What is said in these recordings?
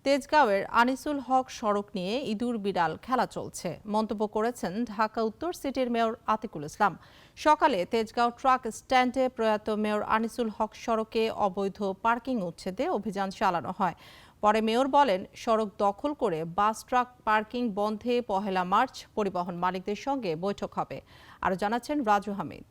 তেজগাঁওয়ের আনিসুল হক সড়ক নিয়ে ইঁদুর বিড়াল খেলা চলছে মন্তব্য করেছেন ঢাকা উত্তর সিটির মেয়র আতিকুল ইসলাম। সকালে তেজগাঁও ট্রাক স্ট্যান্ডে প্রয়াত মেয়র আনিসুল হক সড়কে অবৈধ পার্কিং উচ্ছেদে অভিযান চালানো হয়। পরে মেয়র বলেন, সড়ক দখল করে বাস ট্রাক পার্কিং বন্ধে ১ মার্চ পরিবহন মালিকদের সঙ্গে বৈঠক হবে। আরও জানাচ্ছেন রাজু হামিদ।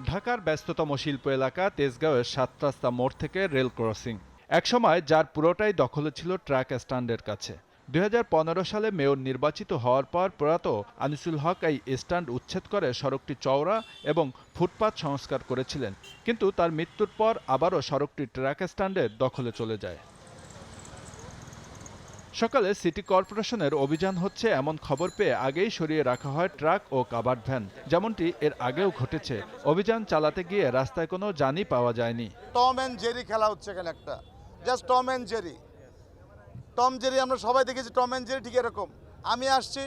ঢাকার ব্যস্ততম শিল্প এলাকা তেজগাঁওয়ের ৭ রাস্তা মোড় থেকে রেল ক্রসিং একসময় যার পুরোটাই দখলে ছিল ট্রাক স্ট্যান্ডের কাছে। ২০১৫ সালে মেয়র নির্বাচিত হওয়ার পর প্রয়াত আনিসুল হক এই স্ট্যান্ড উচ্ছেদ করে সড়কটি চওড়া এবং ফুটপাত সংস্কার করেছিলেন, কিন্তু তার মৃত্যুর পর আবারও সড়কটি ট্রাক স্ট্যান্ডের দখলে চলে যায়। সকালে সিটি কর্পোরেশনের অভিযান হচ্ছে এমন খবর পেয়ে আগেই সরিয়ে রাখা হয় ট্রাক ও কাভার্ড ভ্যান, যেমনটি এর আগেও ঘটেছে। অভিযান চালাতে গিয়ে রাস্তায় কোনো জানই পাওয়া যায়নি। টম অ্যান্ড জেরি খেলা হচ্ছে এখানে, একটা just Tom and Jerry. Tom Jerry আমরা সবাই দেখেছি, টম অ্যান্ড জেরি ঠিক এরকম। আমি আসছি,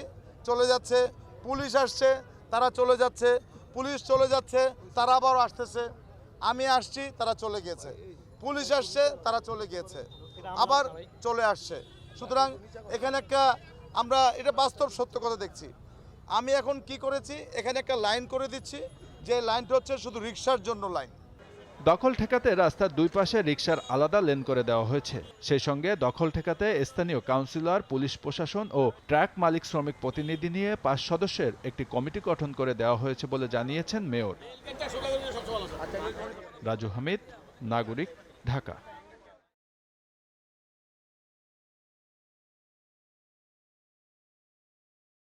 চলে যাচ্ছে, পুলিশ আসছে, তারা চলে যাচ্ছে, পুলিশ চলে যাচ্ছে, তারা আবার আসতেছে, আমি আসছি, তারা চলে গিয়েছে, পুলিশ আসছে, তারা চলে গিয়েছে, আবার চলে আসছে। সুতরাং এখানে আমরা এটা বাস্তব সত্য কথা দেখছি। আমি এখন কি করেছি, এখানে একটা লাইন করে দিচ্ছি, যে লাইনটা হচ্ছে শুধু রিক্সার জন্য লাইন। দখল ঠেকাতে রাস্তার দুই পাশে রিকশার আলাদা লেন করে দেওয়া হয়েছে। সেই সঙ্গে দখল ঠেকাতে স্থানীয় কাউন্সিলর, পুলিশ প্রশাসন ও ট্রাক মালিক শ্রমিক প্রতিনিধি নিয়ে ৫ সদস্যের একটি কমিটি গঠন করে দেওয়া হয়েছে বলে জানিয়েছেন মেয়র। রাজু হামিদ, নাগরিক, ঢাকা।